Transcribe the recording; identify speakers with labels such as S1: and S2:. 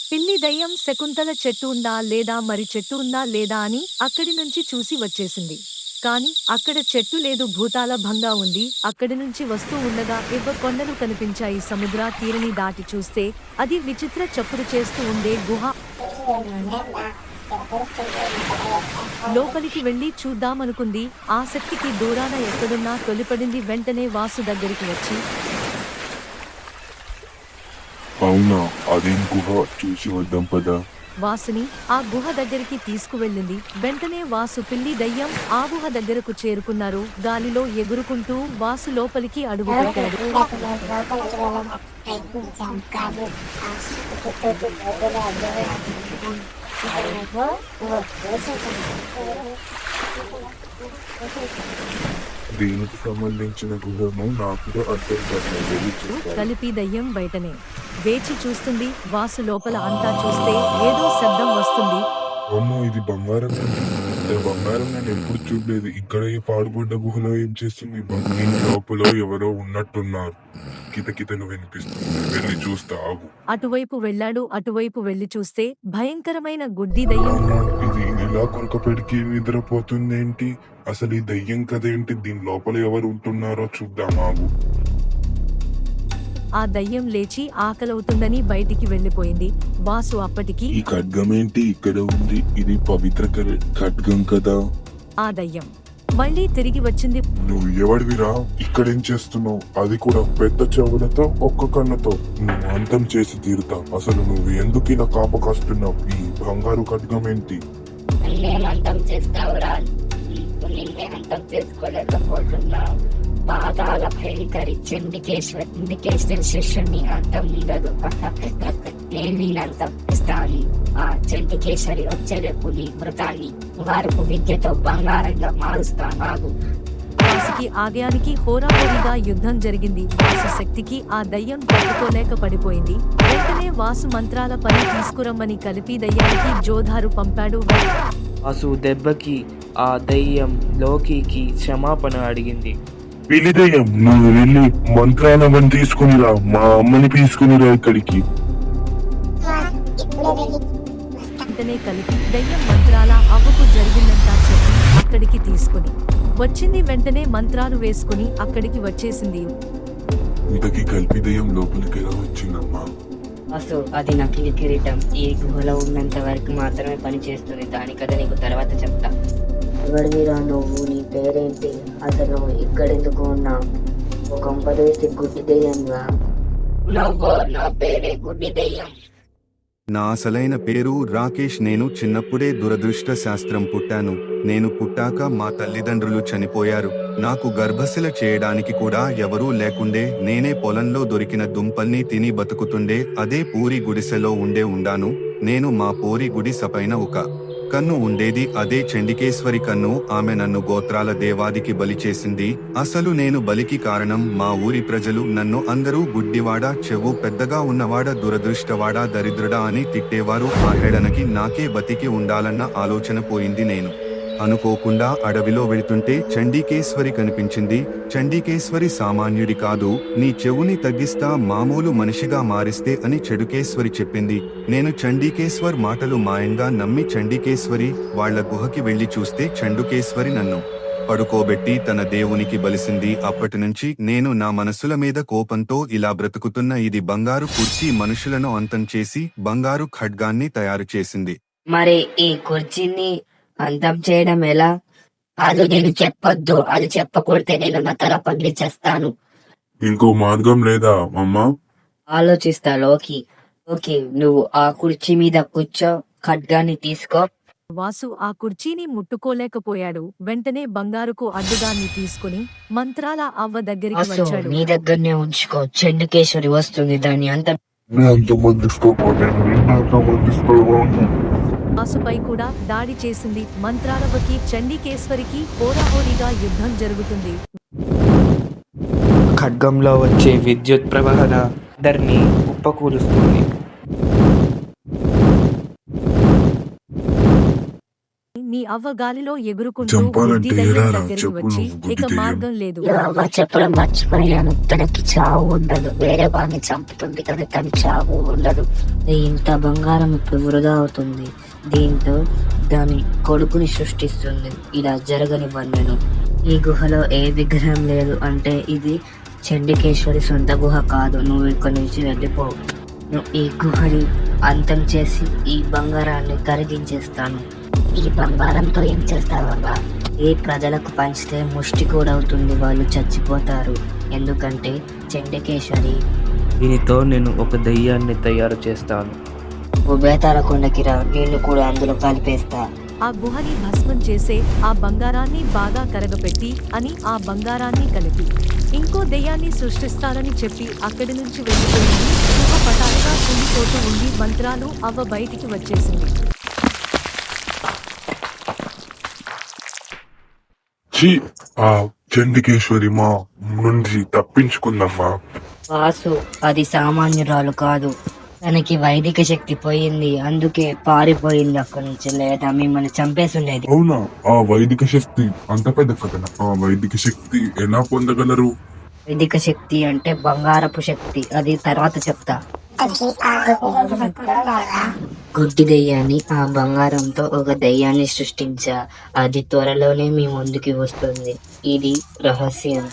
S1: పిల్లి దయ్యం శకుంతల చెట్టు ఉందా లేదా మరి చెట్టు ఉందా లేదా అని అక్కడి నుంచి చూసి వచ్చేసింది. కాని అక్కడ చెట్టు లేదు, భూతాల భంగా ఉంది. అక్కడి నుంచి వస్తూ ఉండగా కొండలు కనిపించాయి. సముద్ర తీరని దాటి చూస్తే అది విచిత్ర చప్పుడు చేస్తూ ఉండే గుహ. లోపలికి వెళ్లి చూద్దామనుకుంది. ఆసక్తికి దూరాన ఎక్కడున్నా తొలిపడింది. వెంటనే వాసు దగ్గరికి వచ్చి,
S2: అవునా, అదేం గుహ, చూసి వద్దాం పదా.
S1: వాసుని ఆ గుహ దగ్గరికి తీసుకువెళ్ళింది. వెంటనే వాసు పిల్లి దయ్యం ఆ గుహ దగ్గరకు చేరుకున్నారు. గాలిలో ఎగురుకుంటూ వాసు లోపలికి అడుగుపెట్టాడు.
S2: దీనికి సంబంధించిన గుహను నాకు అర్థం కాదు.
S1: కలిపి దయ్యం బయటనే వేచి చూస్తుంది. వాసు లోపల అంతా చూస్తే ఏదో శబ్దం వస్తుంది.
S2: అమ్మో, ఇది బంగారం. బంగారం నేను ఎప్పుడు చూడలేదు. ఇక్కడ ఈ పాడుబడ్డ గుహలో ఏం చేస్తుంది? దీని లోపల ఎవరో ఉన్నట్టున్నారు. కితకితలు వినిపిస్తుంది. వెళ్ళి చూస్తా, ఆగు.
S1: అటువైపు వెళ్ళాడు. అటువైపు వెళ్లి చూస్తే భయంకరమైన గుడ్డి దయ్యం.
S2: ఇది ఇలా కొరకపెడికి నిద్రపోతుందేంటి? అసలు ఈ దయ్యం కదేంటి? దీని లోపల ఎవరు ఉంటున్నారో చూద్దాం, ఆగు.
S1: ఆ దయ్యం లేచి ఆకలవుతుందని బయటికి వెళ్లిపోయింది. వాసు అప్పటికి,
S2: ఈ ఖడ్గం ఏంటి ఇక్కడ ఉంది? ఇది పవిత్ర ఖడ్గం కదా.
S1: ఆ దయ్యం మళ్ళీ తిరిగి వచ్చింది.
S2: నువ్వు ఎవడివిరా? ఇక్కడేం చేస్తున్నావు? అది కూడా పెద్ద చెవులతో, ఒక్క కన్నుతో. నువ్వు అంతం చేసి తీరుతా. అసలు నువ్వు ఎందుకు ఇలా కాపకాస్తున్నావు? ఈ బంగారు ఖడ్గం ఏంటి?
S3: అంతం చేస్తావురా? నిన్నే అంతం చేసుకోలేకపోతున్నావు. పాదాల భయంకరి చండికేశ్వరి శిష్యుని అంతం ఉండదు. నేను అంతం ఇస్తాను. ఆ చండికేశ్వరి వచ్చేపు నీ మృతాన్ని వారికి విద్యతో బంగారంగా మారుస్తాను.
S1: వాసుకి ఆగ్యానికి హోరాహోరీగా యుద్ధం జరిగింది. వాసు శక్తికి ఆ దయ్యం తట్టుకోలేక పడిపోయింది. వెంటనే వాసు మంత్రాల పని తీసుకురమ్మని కలిపి దయ్యానికి జోధారు పంపాడు.
S4: వాసు దెబ్బకి ఆ దయ్యం లోకికి క్షమాపణ అడిగింది.
S2: పిల్లి దయ్యం, నువ్వు వెళ్ళి మంత్రాలవని తీసుకునిరా. మా అమ్మని తీసుకునిరా ఇక్కడికి.
S1: వెంటనే కలిపి దయ్యం మంత్రాల అవ్వకు జరిగిందంతా చెప్పి అక్కడికి తీసుకుని వచ్చింది. వెంటనే మంత్రాలు వేసుకుని అక్కడికి వచ్చేసింది.
S2: ఇంతకీ కలిపి దయ్యం లోపలికి ఎలా వచ్చిందమ్మా?
S3: వాసు, అది నకిలీ కిరీటం. ఈ గుహలో ఉన్నంత వరకు మాత్రమే పనిచేస్తుంది. దాని కథ నీకు తర్వాత చెప్తా.
S5: ఎవరివిరా నువ్వు? నీ పేరేంటి? అసలు ఇక్కడెందుకు ఉన్నావు? ఒక కొంపదేసి గుడ్డి దెయ్యంగా?
S3: నా పేరే గుడ్డి దెయ్యం.
S6: నా అసలైన పేరు రాకేష్. నేను చిన్నప్పుడే దురదృష్ట శాస్త్రం పుట్టాను. నేను పుట్టాక మా తల్లిదండ్రులు చనిపోయారు. నాకు గర్భశిల చేయడానికి కూడా ఎవరూ లేకుండే. నేనే పొలంలో దొరికిన దుంపల్ని తిని బతుకుతుండే. అదే పూరి గుడిసెలో ఉండాను. నేను మా పూరి గుడిసెపైన ఒక కన్ను ఉండేది. అదే చండికేశ్వరి కన్ను. ఆమె నన్ను గోత్రాల దేవాదికి బలి చేసింది. అసలు నేను బలికి కారణం మా ఊరి ప్రజలు. నన్ను అందరూ గుడ్డివాడా, చెవు పెద్దగా ఉన్నవాడా, దురదృష్టవాడా, దరిద్రుడా అని తిట్టేవారు. ఆ హేళనకి నాకే బతికి ఉండాలన్న ఆలోచన పోయింది. నేను అనుకోకుండా అడవిలో వెళుతుంటే చండీకేశ్వరి కనిపించింది. చండీకేశ్వరి సామాన్యుడి కాదు. నీ చెవుని తగ్గిస్తా, మామూలు మనిషిగా మారిస్తే అని చెడుకేశ్వరి చెప్పింది. నేను చండీకేశ్వర్ మాటలు మాయంగా నమ్మి చండీకేశ్వరి వాళ్ల గుహకి వెళ్లి చూస్తే చండుకేశ్వరి నన్ను పడుకోబెట్టి తన దేవునికి బలిసింది. అప్పటినుంచి నేను నా మనసుల మీద కోపంతో ఇలా బ్రతుకుతున్న. ఇది బంగారు కుర్చీ మనుషులను అంతం చేసి బంగారు ఖడ్గాన్ని తయారు చేసింది.
S3: మరి ఈ కుర్చీని అంతం చేయడం ఎలా? అది నేను చెప్పొద్దు. అది చెప్పకూడితే నేను నా తల పగిలిచేస్తాను.
S2: ఇంకో మార్గం లేదా అమ్మా?
S3: ఆలోచిస్తా లోకి. ఓకే, నువ్వు ఆ కుర్చీ మీద కూర్చో, ఖడ్గాన్ని తీసుకో.
S1: వాసు ఆ కుర్చీని ముట్టుకోలేకపోయాడు. వెంటనే బంగారుకు అడ్డుదాన్ని తీసుకుని మంత్రాల అవ్వ దగ్గరికి వచ్చాడు.
S3: నీ దగ్గరనే ఉంచుకో. చండుకేశ్వరి వస్తుంది, దాన్ని అంతం.
S1: వాసుపై కూడా దాడి చేసింది. మంత్రాలవ్వకి చండీకేశ్వరికి హోరాహోరీగా యుద్ధం జరుగుతుంది.
S4: ఖడ్గంలో వచ్చే విద్యుత్ ప్రవహణ అందరినీ కుప్పకూలుస్తుంది.
S1: నీ అవ్వ గాలిలో ఎగురుకుంటూ
S2: చంపాలంటే
S1: బుద్ధి దయ్యం
S2: ఏలారా?
S1: దగ్గరికి
S2: చెప్పు
S1: వచ్చి
S2: నువ్వు, బుద్ధి
S1: ఇక
S2: దయ్యం.
S1: మార్గం లేదు.
S3: అవ్వ చెప్పడం మర్చిపోయాను, తనకి చావు ఉండదు, వేరే వాడిని చంపుతుంది కానీ తన చావు ఉండదు. ఇంత బంగారం ఇప్పుడు వృధా అవుతుంది, దీంతో దాని కొడుకుని సృష్టిస్తుంది. ఇలా జరగనివ్వను. ఈ గుహలో ఏ విగ్రహం లేదు అంటే ఇది చండికేశ్వరి సొంత గుహ కాదు. నువ్వు ఇక్కడి నుంచి వెళ్ళిపో. నువ్వు ఈ గుహని అంతం చేసి ఈ బంగారాన్ని కరిగించేస్తాను. ఈ బంగారంతో ఏం చేస్తావా? ఈ ప్రజలకు పంచితే ముష్టి కూడా అవుతుంది, వాళ్ళు చచ్చిపోతారు. ఎందుకంటే చండికేశ్వరి.
S4: దీనితో నేను ఒక దయ్యాన్ని తయారు చేస్తాను.
S3: ఉభయతార కొండకి రా, నిన్ను కూడా అందులో కలిపేస్తా.
S1: ఆ గుహని భస్మం చేసే ఆ బంగారాన్ని బాగా కరగపెట్టి అని ఆ బంగారాన్ని కలిపి ఇంకో దెయ్యాన్ని సృష్టిస్తానని చెప్పి అక్కడి నుంచి వెళ్ళిపోయింది. గుహ పటాలుగా కుండిపోతూ ఉండి మంత్రాలు అవ్వ బయటికి వచ్చేసింది.
S2: ఛీ, ఆ చండికేశ్వరి మా నుంచి తప్పించుకుందమ్మా.
S3: వాసు, అది సామాన్యురాలు కాదు, తనకి వైదిక శక్తి పోయింది, అందుకే పారిపోయింది అక్కడి నుంచి, లేదా మిమ్మల్ని చంపేసుండేది.
S2: అవునా? ఆ వైదిక శక్తి అంత పెద్ద కథనా? ఆ వైదిక శక్తి ఎలా పొందగలరు?
S3: వైదిక శక్తి అంటే బంగారపు శక్తి, అది తర్వాత చెప్తా. గుడ్డి దెయ్యాన్ని ఆ బంగారంతో ఒక దెయ్యాన్ని సృష్టించా, అది త్వరలోనే మీ ముందుకి వస్తుంది. ఇది రహస్యం.